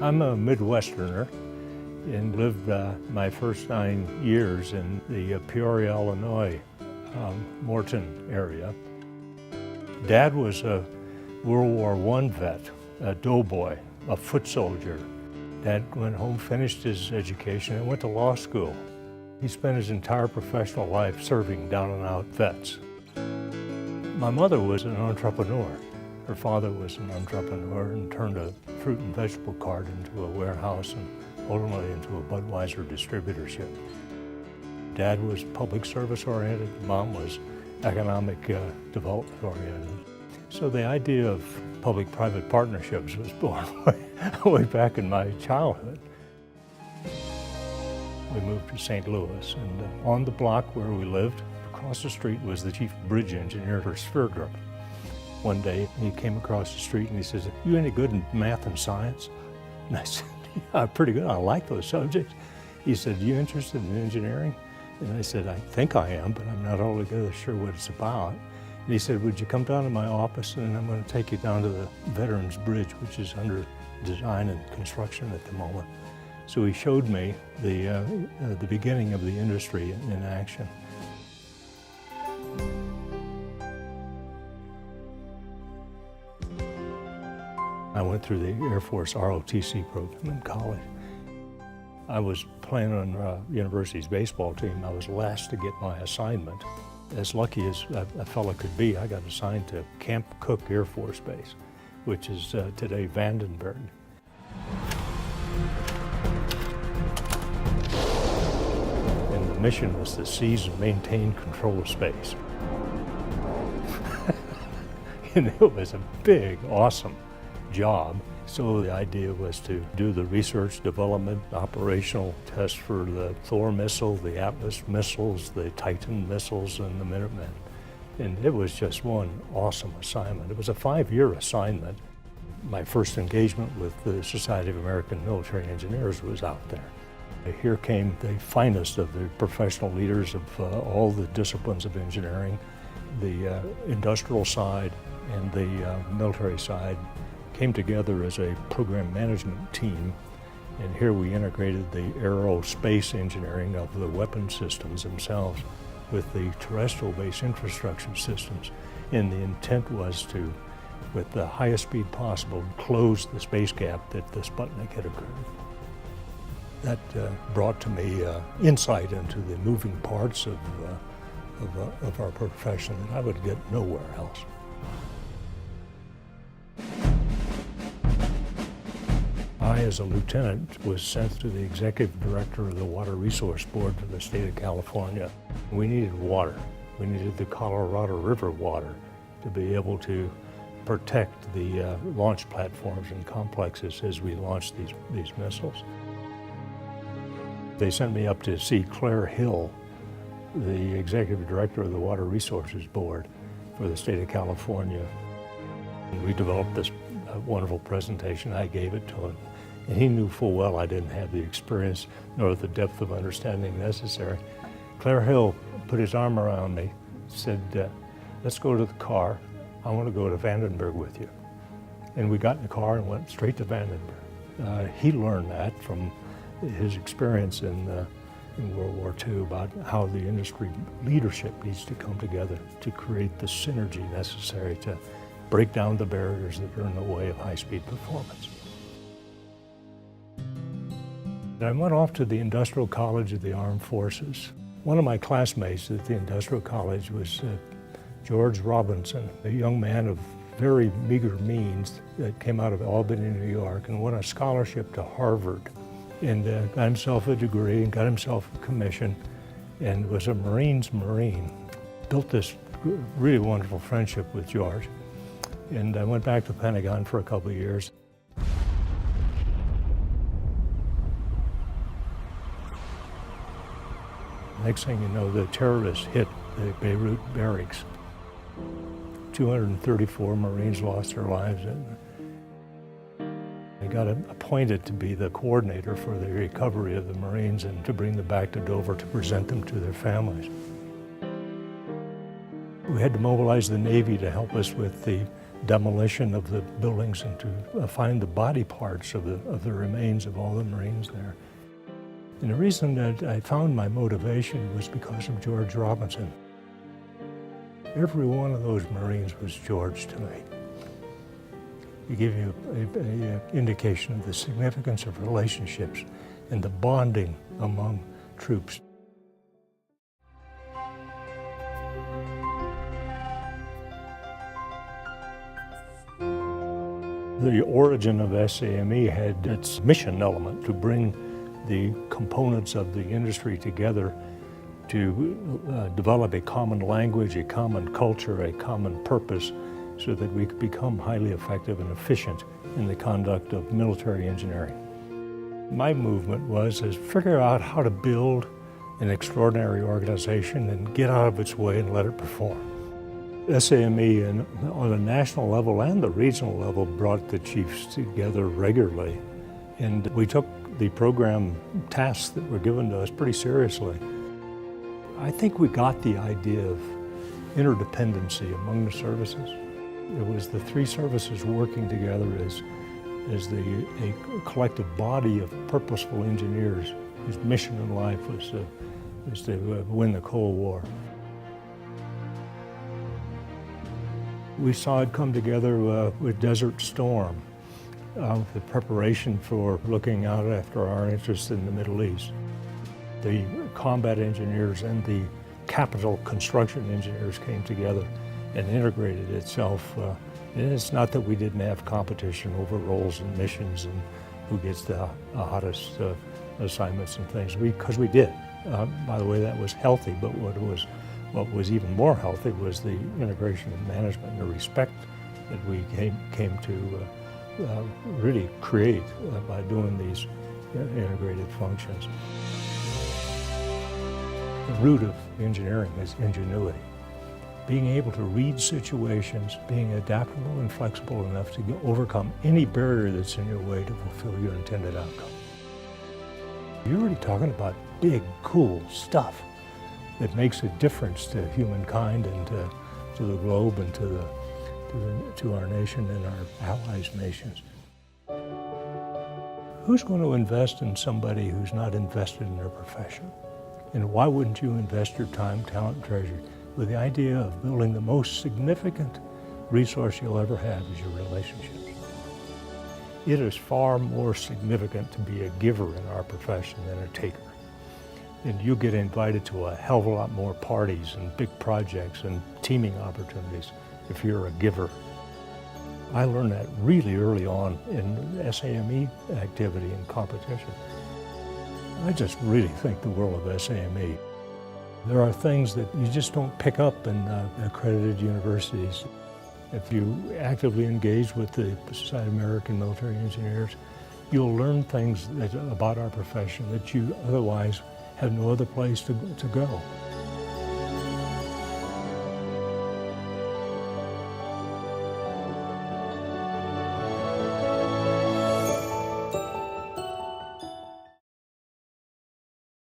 I'm a Midwesterner and lived my first 9 years in the Peoria, Illinois, Morton area. Dad was a World War I vet, a doughboy, a foot soldier. Dad went home, finished his education, and went to law school. He spent his entire professional life serving down-and-out vets. My mother was an entrepreneur. Her father was an entrepreneur and turned a fruit and vegetable cart into a warehouse and ultimately into a Budweiser distributorship. Dad was public service oriented, Mom was economic development oriented. So the idea of public-private partnerships was born way back in my childhood. We moved to St. Louis, and on the block where we lived, across the street was the chief bridge engineer for Sphere Group. One day he came across the street and he says, "You any good in math and science?" And I said, "Yeah, pretty good. I like those subjects." He said, "You interested in engineering?" And I said, "I think I am, but I'm not altogether sure what it's about." And he said, "Would you come down to my office and I'm going to take you down to the Veterans Bridge, which is under design and construction at the moment." So he showed me the beginning of the industry in action. I went through the Air Force ROTC program in college. I was playing on university's baseball team. I was last to get my assignment. As lucky as a fellow could be, I got assigned to Camp Cook Air Force Base, which is today Vandenberg. And the mission was to seize and maintain control of space. And it was a big, awesome job. So the idea was to do the research, development, operational tests for the Thor missile, the Atlas missiles, the Titan missiles, and the Minutemen. And it was just one awesome assignment. It was a 5-year assignment. My first engagement with the Society of American Military Engineers was out there. Here came the finest of the professional leaders of all the disciplines of engineering, the industrial side and the military side came together as a program management team, and here we integrated the aerospace engineering of the weapon systems themselves with the terrestrial-based infrastructure systems. And the intent was to, with the highest speed possible, close the space gap that the Sputnik had occurred. That brought to me insight into the moving parts of our profession that I would get nowhere else. I, as a lieutenant, was sent to the executive director of the Water Resource Board for the state of California. We needed water. We needed the Colorado River water to be able to protect the launch platforms and complexes as we launched these missiles. They sent me up to see Claire Hill, the executive director of the Water Resources Board for the state of California. And we developed this wonderful presentation. I gave it to him. And he knew full well I didn't have the experience nor the depth of understanding necessary. Claire Hill put his arm around me, said, "Let's go to the car. I want to go to Vandenberg with you." And we got in the car and went straight to Vandenberg. He learned that from his experience in World War II about how the industry leadership needs to come together to create the synergy necessary to break down the barriers that are in the way of high-speed performance. I went off to the Industrial College of the Armed Forces. One of my classmates at the Industrial College was George Robinson, a young man of very meager means that came out of Albany, New York, and won a scholarship to Harvard, and got himself a degree and got himself a commission and was a Marine. Built this really wonderful friendship with George. And I went back to the Pentagon for a couple of years. Next thing you know, the terrorists hit the Beirut barracks. 234 Marines lost their lives. I got appointed to be the coordinator for the recovery of the Marines and to bring them back to Dover to present them to their families. We had to mobilize the Navy to help us with the demolition of the buildings and to find the body parts of the remains of all the Marines there. And the reason that I found my motivation was because of George Robinson. Every one of those Marines was George to me. It gives you an indication of the significance of relationships and the bonding among troops. The origin of F.SAME had its mission element to bring the components of the industry together to develop a common language, a common culture, a common purpose, so that we could become highly effective and efficient in the conduct of military engineering. My movement was to figure out how to build an extraordinary organization and get out of its way and let it perform. F.SAME on the national level and the regional level brought the chiefs together regularly, and we took the program tasks that were given to us pretty seriously. I think we got the idea of interdependency among the services. It was the three services working together as a collective body of purposeful engineers whose mission in life was to win the Cold War. We saw it come together with Desert Storm, the preparation for looking out after our interests in the Middle East. The combat engineers and the capital construction engineers came together and integrated itself. And it's not that we didn't have competition over roles and missions and who gets the hottest assignments and things, because we did. By the way, that was healthy, but what was even more healthy was the integration of management and the respect that we came to really create by doing these integrated functions. The root of engineering is ingenuity. Being able to read situations, being adaptable and flexible enough to overcome any barrier that's in your way to fulfill your intended outcome. You're really talking about big, cool stuff that makes a difference to humankind and to the globe and to our nation and our allies' nations. Who's going to invest in somebody who's not invested in their profession? And why wouldn't you invest your time, talent, and treasure with the idea of building the most significant resource you'll ever have is your relationships? It is far more significant to be a giver in our profession than a taker. And you get invited to a hell of a lot more parties and big projects and teaming opportunities if you're a giver. I learned that really early on in F.SAME activity and competition. I just really think the world of F.SAME. There are things that you just don't pick up in accredited universities. If you actively engage with the Society of American Military Engineers, you'll learn things about our profession that you otherwise have no other place to go.